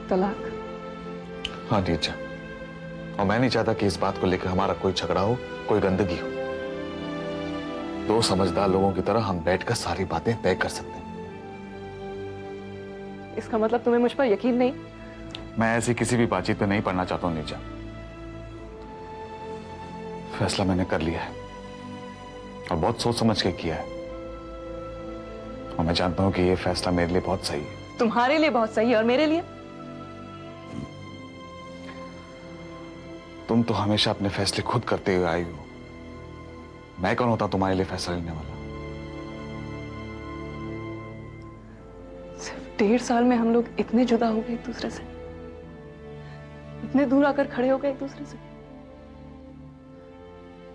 तलाक। हाँ नीचा, और मैं नहीं चाहता कि इस बात को लेकर हमारा कोई झगड़ा हो, कोई गंदगी हो। दो समझदार लोगों की तरह हम बैठकर सारी बातें तय कर सकते हैं। इसका मतलब तुम्हें मुझ पर यकीन नहीं? मैं ऐसी किसी भी बातचीत में नहीं पड़ना चाहता हूं नीचा। फैसला मैंने कर लिया है और बहुत सोच समझ के किया है, और मैं जानता हूं कि यह फैसला मेरे लिए बहुत सही है। तुम्हारे लिए बहुत सही है, और मेरे लिए? तुम तो हमेशा अपने फैसले खुद करते हुए आई हो। मैं कौन होता तुम्हारे लिए फैसला लेने वाला? सिर्फ 1.5 साल में हम लोग इतने जुदा हो गए एक दूसरे से, इतने दूर आकर खड़े हो गए एक दूसरे से।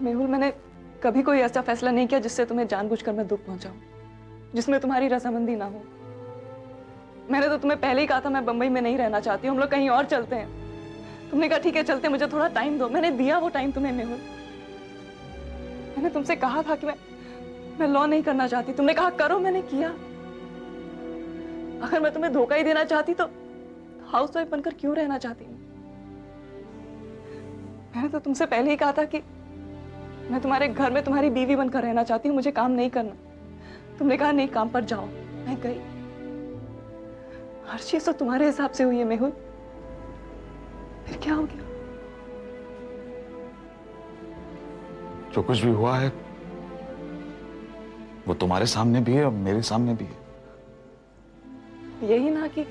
मेहुल, मैंने कभी कोई ऐसा फैसला नहीं किया जिससे तुम्हें जानबूझकर मैं दुख पहुंचाऊं, जिसमें तुम्हारी रजामंदी ना हो। मैंने तो तुम्हें पहले ही कहा था मैं बंबई में नहीं रहना चाहती हूँ, हम लोग कहीं और चलते हैं। तुमने कहा ठीक है चलते, मुझे थोड़ा टाइम दो। मैंने दिया वो टाइम तुम्हें मेहुल। मैंने तुमसे कहा था कि मैं लॉ नहीं करना चाहती, तुमने कहा करो, मैंने किया। अगर मैं तुम्हें धोखा ही देना चाहती तो हाउसवाइफ बनकर क्यों रहना चाहती हूँ? मैंने तो तुमसे पहले ही कहा था कि मैं तुम्हारे घर में तुम्हारी बीवी बनकर रहना चाहती हूँ, मुझे काम नहीं करना। तुमने कहा नहीं, काम पर जाओ। मैं गई। हर चीज तो तुम्हारे हिसाब से हुई है मेहुल, फिर क्या हो गया? जो कुछ भी हुआ है वो तुम्हारे सामने भी है और मेरे सामने भी है। यही ना कि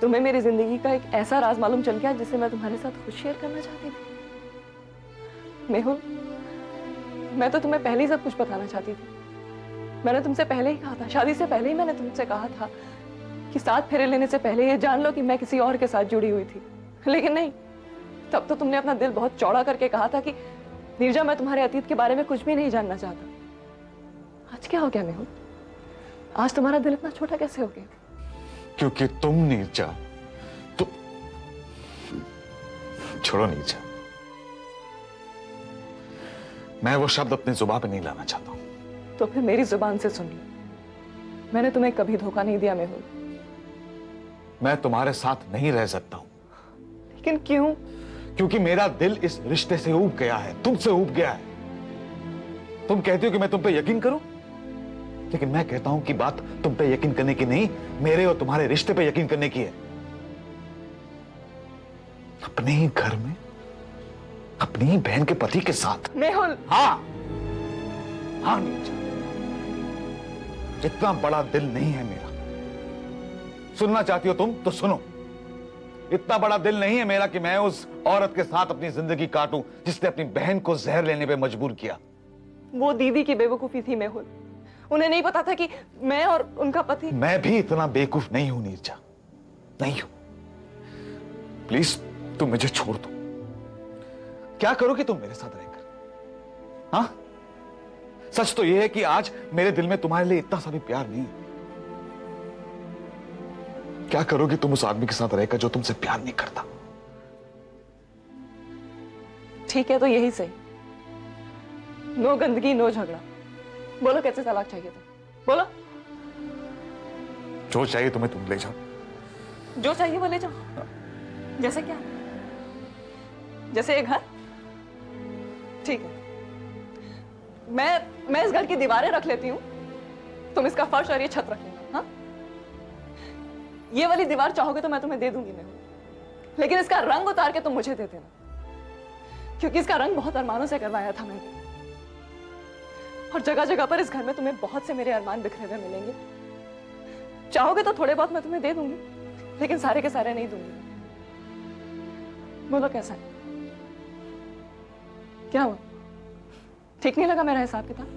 तुम्हें मेरी जिंदगी का एक ऐसा राज मालूम चल गया जिसे मैं तुम्हारे साथ खुद शेयर करना चाहती थी। मेहुल, मैं तो तुम्हें पहले ही सब कुछ बताना चाहती थी। मैंने तुमसे पहले ही कहा था, शादी से पहले ही मैंने तुमसे कहा था कि 7 फेरे लेने से पहले ये जान लो कि मैं किसी और के साथ जुड़ी हुई थी। लेकिन नहीं, तब तो तुमने अपना दिल बहुत चौड़ा करके कहा था कि नीरजा, मैं तुम्हारे अतीत के बारे में कुछ भी नहीं जानना चाहता। आज क्या हो गया मेहुल? आज तुम्हारा दिल इतना छोटा कैसे हो गया? क्योंकि तुम नीचा, तुम छोड़ो नीचा। मैं वो शब्द अपनी जुबान पे नहीं लाना चाहता हूं। तो फिर मेरी जुबान से सुन लो, मैंने तुम्हें कभी धोखा नहीं दिया मेहुल। मैं तुम्हारे साथ नहीं रह सकता हूं। लेकिन क्यों? क्योंकि मेरा दिल इस रिश्ते से ऊब गया है, तुमसे ऊब गया है। तुम कहती हो कि मैं तुम पे यकीन करूं, लेकिन मैं कहता हूं कि बात तुम पे यकीन करने की नहीं, मेरे और तुम्हारे रिश्ते पे यकीन करने की है। अपने ही घर में अपनी ही बहन के पति के साथ। मेहुल! हाँ हाँ नीचा, इतना बड़ा दिल नहीं है मेरा। सुनना चाहती हो तुम तो सुनो। इतना बड़ा दिल नहीं है मेरा कि मैं उस औरत के साथ अपनी जिंदगी काटूं जिसने अपनी बहन को जहर लेने पे मजबूर किया। वो दीदी की बेवकूफी थी मेहुल। उन्हें नहीं पता था कि मैं और उनका पति। मैं भी इतना बेवकूफ नहीं हूं नीरजा, नहीं हूं। प्लीज तुम मुझे छोड़ दो। क्या करोगे तुम मेरे साथ रहकर? हाँ, सच तो यह है कि आज मेरे दिल में तुम्हारे लिए इतना सा भी प्यार नहीं है। क्या करोगे तुम उस आदमी के साथ रहकर जो तुमसे प्यार नहीं करता? ठीक है तो यही सही, नो गंदगी, नो झगड़ा। बोलो कैसे तलाक चाहिए था? बोलो। जो चाहिए तुम्हें तुम ले जाओ। जो चाहिए वो ले जाओ। जैसे क्या? जैसे ये घर? ठीक है, मैं इस घर की दीवारें रख लेती हूँ, तुम इसका फर्श और ये छत रख लेना। हाँ, ये वाली दीवार चाहोगे तो मैं तुम्हें दे दूंगी मेहुल, लेकिन इसका रंग उतार के तुम मुझे दे देना, क्योंकि इसका रंग बहुत अरमानों से करवाया था मैंने। और जगह जगह पर इस घर में तुम्हें बहुत से मेरे अरमान बिखरे हुए मिलेंगे। चाहोगे तो थोड़े बहुत मैं तुम्हें दे दूंगी, लेकिन सारे के सारे नहीं दूंगी। बोलो कैसा है? क्या हुआ? ठीक नहीं लगा मेरा हिसाब किताब?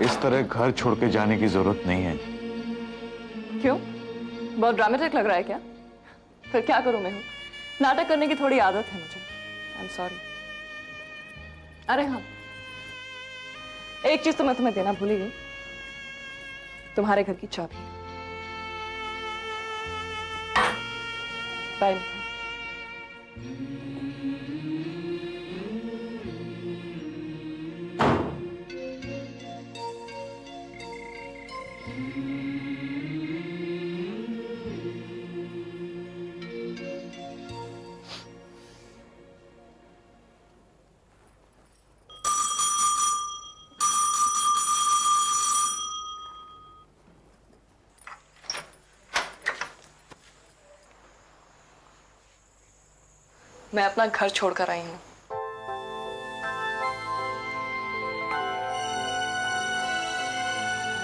इस तरह घर छोड़ के जाने की जरूरत नहीं है। क्यों? बहुत ड्रामेटिक लग रहा है क्या? फिर क्या करूं मैं? हूं नाटक करने की थोड़ी आदत है मुझे। I am sorry. अरे हाँ, एक चीज तो मैं तुम्हें देना भूल ही गई, तुम्हारे घर की चाबी। बाय। मैं अपना घर छोड़कर आई हूं।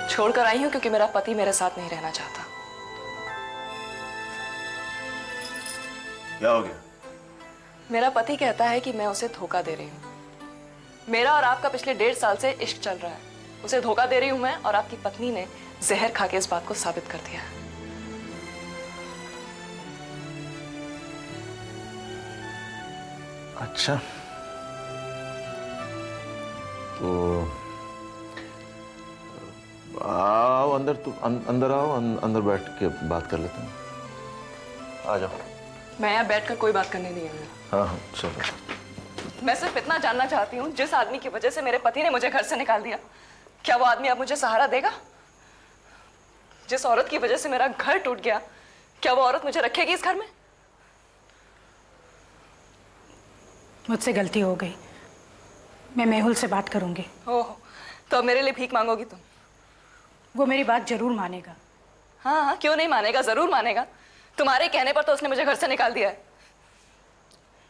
छोड़कर आई हूं क्योंकि मेरा पति मेरे साथ नहीं रहना चाहता। क्या हो गया? मेरा पति कहता है कि मैं उसे धोखा दे रही हूं। मेरा और आपका पिछले 1.5 साल से इश्क चल रहा है। उसे धोखा दे रही हूं मैं, और आपकी पत्नी ने जहर खा के इस बात को साबित कर दिया है। अच्छा, तो आओ अंदर, अंदर आओ, अंदर बैठ के बात कर लेते हैं। आ जाओ। मैं यहाँ बैठकर कोई बात करने नहीं आई। हाँ हाँ चलो। मैं सिर्फ इतना जानना चाहती हूँ, जिस आदमी की वजह से मेरे पति ने मुझे घर से निकाल दिया, क्या वो आदमी अब मुझे सहारा देगा? जिस औरत की वजह से मेरा घर टूट गया, क्या वो औरत मुझे रखेगी इस घर में? मुझसे गलती हो गई, मैं मेहुल से बात करूंगी। ओह, तो अब मेरे लिए भीख मांगोगी तुम? वो मेरी बात जरूर मानेगा। हाँ हाँ, क्यों नहीं मानेगा, जरूर मानेगा। तुम्हारे कहने पर तो उसने मुझे घर से निकाल दिया है।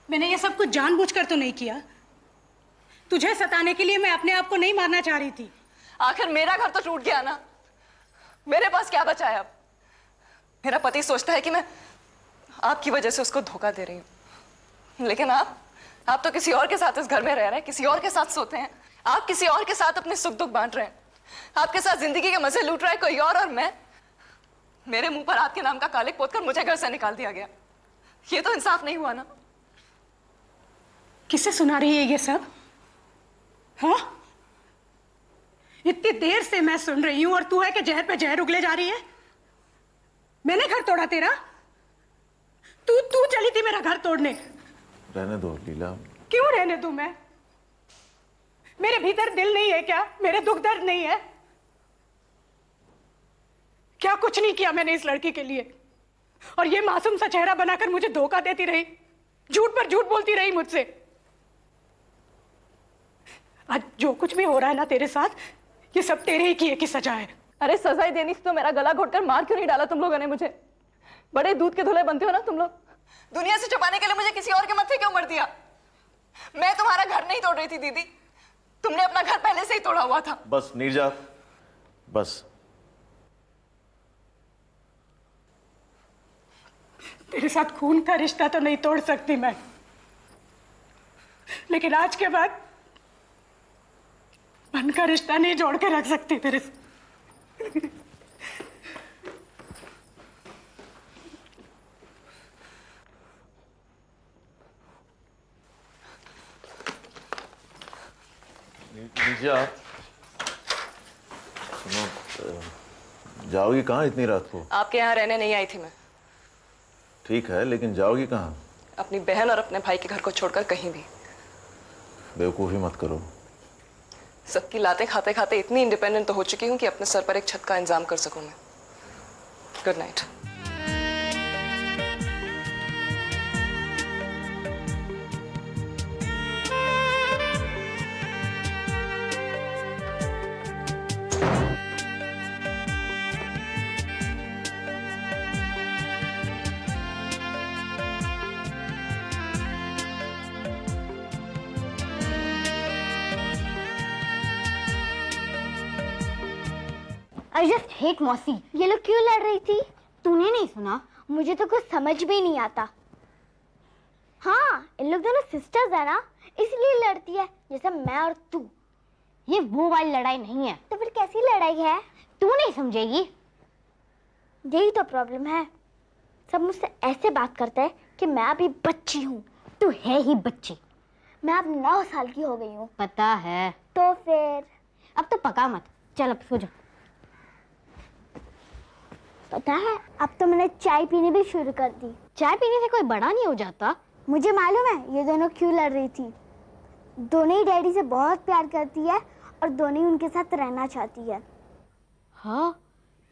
मैंने ये सब कुछ जानबूझकर तो नहीं किया। तुझे सताने के लिए मैं अपने आप को नहीं मारना चाह रही थी। आखिर मेरा घर तो टूट गया ना, मेरे पास क्या बचा है अब? मेरा पति सोचता है कि मैं आपकी वजह से उसको धोखा दे रही हूं, लेकिन आप तो किसी और के साथ इस घर में रह रहे हैं, किसी और के साथ सोते हैं, आप किसी और के साथ अपने सुख दुख बांट रहे हैं, आपके साथ जिंदगी के मजे लूट रहा है कोई और मैं मेरे मुंह पर आपके नाम का कालिक पोतकर मुझे घर से निकाल दिया गया। ये तो इंसाफ नहीं हुआ ना। किसे सुना रही है ये सब? हाँ, इतनी देर से मैं सुन रही हूं और तू है कि जहर पे जहर उगले जा रही है। मैंने घर तोड़ा तेरा? तू चली थी मेरा घर तोड़ने। रहने दो लीला। क्यों रहने दूं मैं? मेरे भीतर दिल नहीं है क्या? मेरे दुख दर्द नहीं है क्या? कुछ नहीं किया मैंने इस लड़की के लिए, और ये मासूम सा चेहरा बनाकर मुझे धोखा देती रही, झूठ पर झूठ बोलती रही मुझसे। आज जो कुछ भी हो रहा है ना तेरे साथ, ये सब तेरे ही किए की सजा है। अरे सजाई देनी थी तो मेरा गला घोटकर मार क्यों नहीं डाला तुम लोगों ने मुझे? बड़े दूध के धुले बनते हो ना तुम लोग। दुनिया से छुपाने के लिए मुझे किसी और के मत्थे क्यों मर दिया? मैं तुम्हारा घर नहीं तोड़ रही थी दीदी, तुमने अपना घर पहले से ही तोड़ा हुआ था। बस नीरजा, बस। तेरे साथ खून का रिश्ता तो नहीं तोड़ सकती मैं, लेकिन आज के बाद मन का रिश्ता नहीं जोड़ के रख सकती तेरे से। नीरजा, सुनो, जाओगी कहाँ इतनी रात को? आपके यहाँ रहने नहीं आई थी मैं। ठीक है, लेकिन जाओगी कहाँ? अपनी बहन और अपने भाई के घर को छोड़कर कहीं भी। बेवकूफ़ी मत करो। सबकी लातें खाते खाते इतनी इंडिपेंडेंट तो हो चुकी हूँ कि अपने सर पर एक छत का इंतजाम कर सकूं मैं। Good night. I just hate मौसी। ये लोग क्यों लड़ रही थी? तूने नहीं सुना? मुझे तो कुछ समझ भी नहीं आता। हाँ, इन लोग दोनों सिस्टर्स है ना, इसलिए लड़ती है, जैसे मैं और तू। ये वो वाली लड़ाई नहीं है। तो फिर कैसी लड़ाई है? तू नहीं समझेगी। यही तो प्रॉब्लम है, सब मुझसे ऐसे बात करते हैं कि मैं अभी बच्ची हूँ। तू है ही बच्ची। मैं अब 9 साल की हो गई हूँ। पता है। तो फिर अब तो पका मत, चल अब सो जा। पता है, अब तो मैंने चाय पीनी भी शुरू कर दी। चाय पीने से कोई बड़ा नहीं हो जाता। मुझे मालूम है ये दोनों क्यों लड़ रही थी। दोनों ही डैडी से बहुत प्यार करती है और दोनों ही उनके साथ रहना चाहती है। हाँ,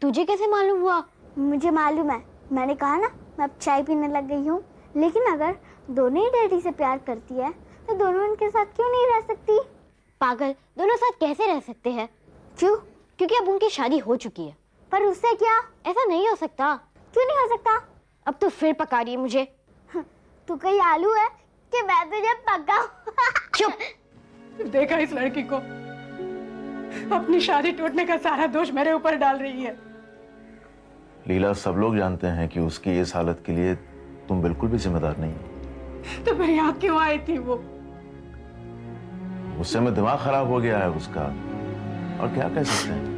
तुझे कैसे मालूम हुआ? मुझे मालूम है, मैंने कहा ना मैं अब चाय पीने लग गई हूँ। लेकिन अगर दोनों ही डैडी से प्यार करती है तो दोनों उनके साथ क्यों नहीं रह सकती? पागल, दोनों साथ कैसे रह सकते हैं? क्यों? क्योंकि अब उनकी शादी हो चुकी है। पर उससे क्या? ऐसा नहीं हो सकता। क्यों नहीं हो सकता? अब तो फिर पका रही है मुझे। तू कहीं आलू है कि मैं तुझे पकाऊं? चुप। देखा इस लड़की को, अपनी शादी टूटने का सारा दोष मेरे ऊपर डाल रही है। लीला, सब लोग जानते हैं कि उसकी इस हालत के लिए तुम बिल्कुल भी जिम्मेदार नहीं हो। तो फिर यहाँ क्यों आई थी वो? उससे में दिमाग खराब हो गया है उसका, और क्या कह सकते हैं।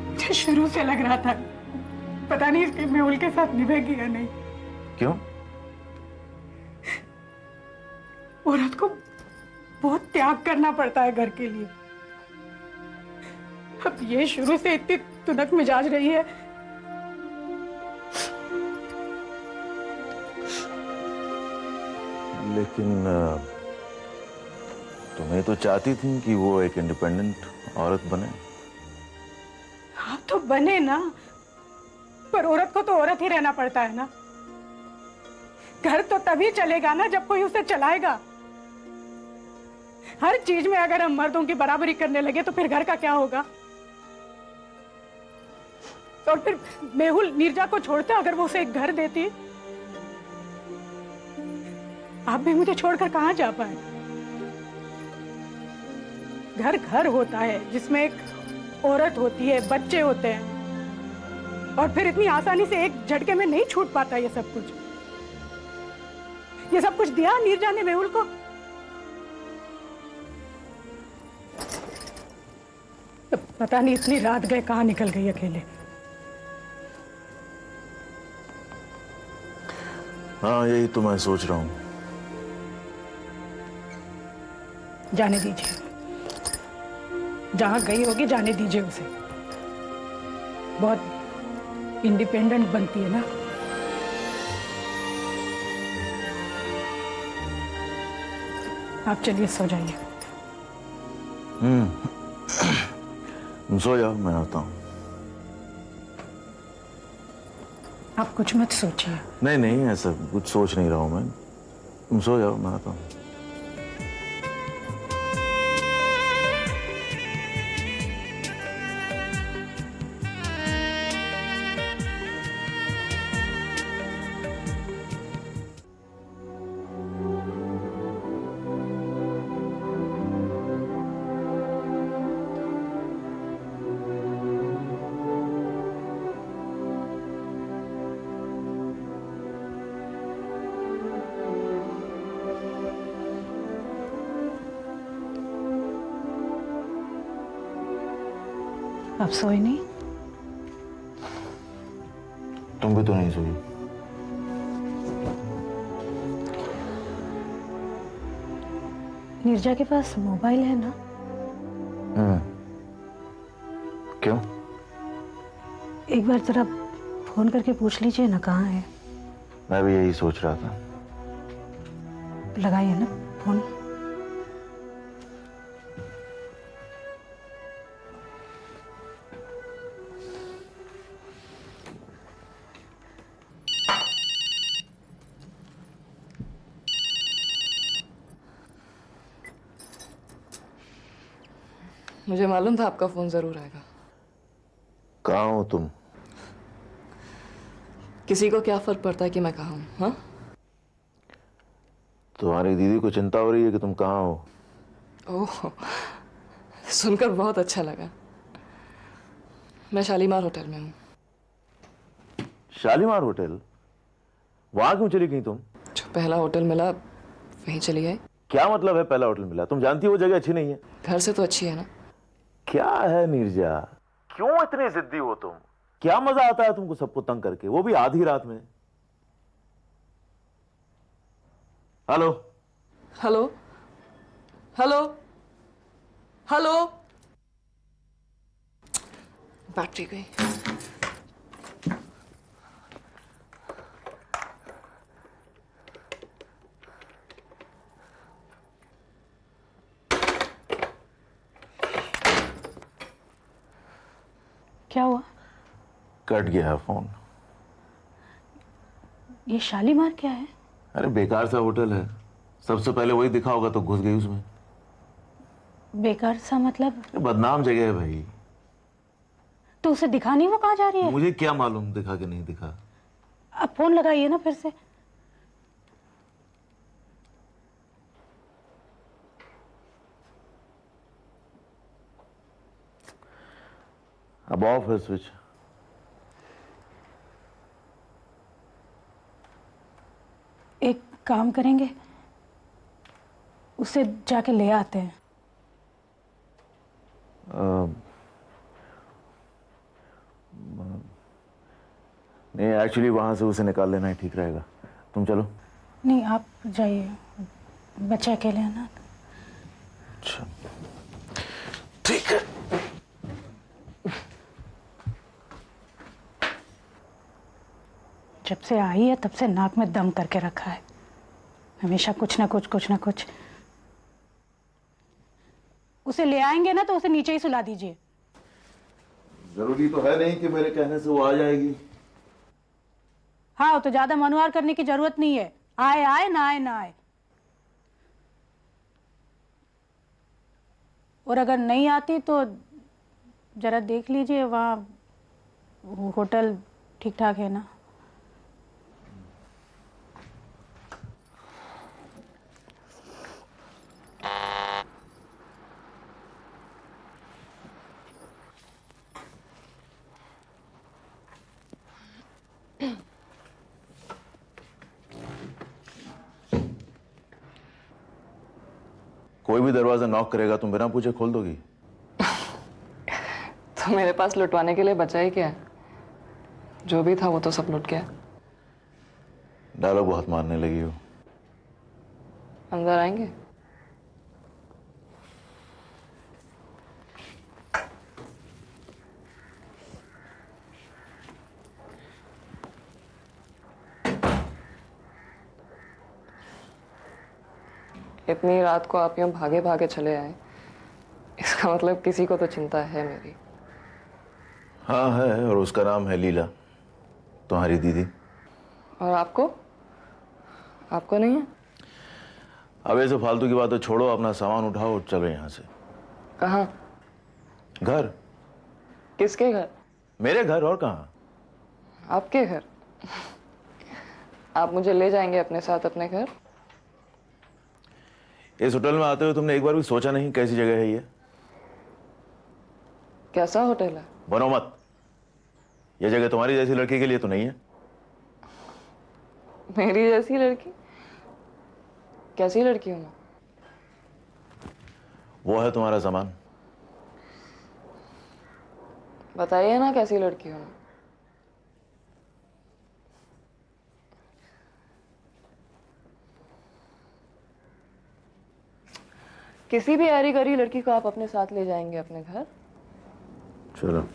मुझे शुरू से लग रहा था, पता नहीं इसके मेहुल के साथ निभेगी या नहीं। क्यों? औरत को बहुत त्याग करना पड़ता है घर के लिए। अब ये शुरू से इतनी तुनक मिजाज रही है। लेकिन तुम्हें तो चाहती थी कि वो एक इंडिपेंडेंट औरत बने। हाँ तो बने ना, पर औरत को तो औरत ही रहना पड़ता है ना। घर तो तभी चलेगा ना जब कोई उसे चलाएगा। हर चीज में अगर हम मर्दों की बराबरी करने लगे तो फिर घर का क्या होगा? और फिर मेहुल नीरजा को छोड़ते अगर वो उसे एक घर देती। आप भी मुझे छोड़कर कहां जा पाए? घर घर होता है जिसमें एक औरत होती है, बच्चे होते हैं, और फिर इतनी आसानी से एक झटके में नहीं छूट पाता ये सब कुछ। ये सब कुछ दिया नीरजा ने मेहुल को। पता नहीं इतनी रात गए कहां निकल गई अकेले। हाँ, यही तो मैं सोच रहा हूँ। जाने दीजिए, जहां गई होगी जाने दीजिए उसे। बहुत इंडिपेंडेंट बनती है ना। आप चलिए सो जाइए। तुम सो जाओ, मैं आता हूँ। आप कुछ मत सोचिए। नहीं नहीं, ऐसा कुछ सोच नहीं रहा हूँ मैं। तुम सो जाओ, मैं आता हूँ। आप सोए नहीं? तुम भी तो नहीं सोई। नीरजा के पास मोबाइल है ना? क्यों? एक बार जरा फोन करके पूछ लीजिए ना कहाँ है। मैं भी यही सोच रहा था। लगाइए ना फोन। मुझे मालूम था आपका फोन जरूर आएगा। कहाँ हो तुम? किसी को क्या फर्क पड़ता है कि मैं कहाँ हूँ? हाँ, तुम्हारी दीदी को चिंता हो रही है कि तुम कहाँ हो। ओह, सुनकर बहुत अच्छा लगा। मैं शालीमार होटल में हूँ। शालीमार होटल? वहां क्यों चली गई तुम? जो पहला होटल मिला वहीं चली गई। क्या मतलब है पहला होटल मिला? तुम जानती हो वो जगह अच्छी नहीं है। घर से तो अच्छी है ना। क्या है नीरजा, क्यों इतनी जिद्दी हो तुम? क्या मजा आता है तुमको सबको तंग करके, वो भी आधी रात में? Hello hello hello hello, battery गई। क्या हुआ? कट गया फोन। ये शालीमार क्या है? अरे बेकार सा होटल है, सबसे पहले वही दिखा होगा तो घुस गई उसमें। बेकार सा मतलब? बदनाम जगह है भाई। तो उसे दिखा नहीं, वो कहाँ जा रही है? मुझे क्या मालूम दिखा कि नहीं दिखा। अब फोन लगाइए ना फिर से। अब ऑफ है स्विच। एक काम करेंगे, उसे जाके ले आते हैं। नहीं, एक्चुअली वहां से उसे निकाल लेना ही ठीक रहेगा। तुम चलो। नहीं, आप जाइए, बच्चे अकेले हैं ना। अच्छा ठीक है। जब से आई है तब से नाक में दम करके रखा है, हमेशा कुछ ना कुछ। उसे ले आएंगे ना तो उसे नीचे ही सुला दीजिए। जरूरी तो है नहीं कि मेरे कहने से वो आ जाएगी। हाँ, तो ज्यादा मनुआर करने की जरूरत नहीं है। आए आए, ना आए ना आए। और अगर नहीं आती तो जरा देख लीजिए, वहाँ होटल ठीक ठाक है ना? कोई भी दरवाजा नॉक करेगा तुम बिना पूछे खोल दोगी? तो मेरे पास लुटवाने के लिए बचा ही क्या है? जो भी था वो तो सब लुट गया। डायलॉग बहुत मारने लगी हो। अंदर आएंगे? इतनी रात को आप यूं भागे भागे चले आए, इसका मतलब किसी को तो चिंता है मेरी। हाँ है, और उसका नाम है लीला, तुम्हारी दीदी। और आपको? आपको नहीं है? अब ऐसे फालतू की बातें छोड़ो, अपना सामान उठाओ और चलो यहाँ से। कहाँ? घर। किसके घर? मेरे घर, और कहाँ? आपके घर? आप मुझे ले जाएंगे अपने साथ अपने घर? इस होटल में आते हुए तुमने एक बार भी सोचा नहीं कैसी जगह है ये? कैसा होटल है? बनो मत, ये जगह तुम्हारी जैसी लड़की के लिए तो नहीं है। मेरी जैसी लड़की? कैसी लड़की हूं मैं? वो है तुम्हारा सामान। बताइए ना कैसी लड़की हूं मैं? किसी भी ऐरी गरी लड़की को आप अपने साथ ले जाएंगे अपने घर? चलो।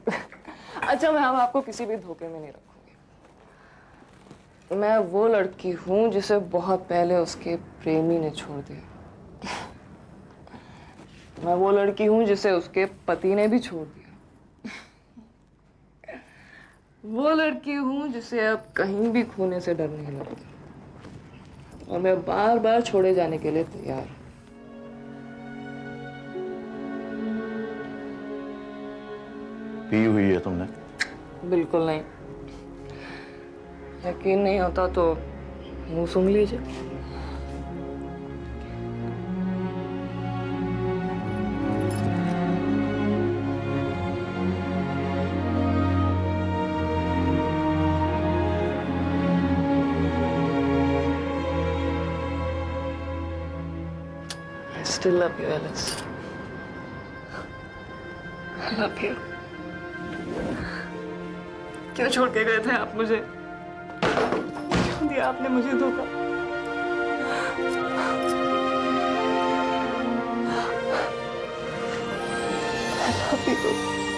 अच्छा, मैं अब आपको किसी भी धोखे में नहीं रखूंगी। मैं वो लड़की हूं जिसे बहुत पहले उसके प्रेमी ने छोड़ दिया। मैं वो लड़की हूं जिसे उसके पति ने भी छोड़ दिया। वो लड़की हूं जिसे अब कहीं भी खोने से डर नहीं लगता, और मैं बार बार छोड़े जाने के लिए तैयार हूं। पी हुई है तुमने? बिल्कुल नहीं। यकीन नहीं होता तो मुंह सूंघ लीजिए। still love you, Alice. I love you. क्यों छोड़ के गए थे आप मुझे? क्यों दिया आपने मुझे धोखा? I love you.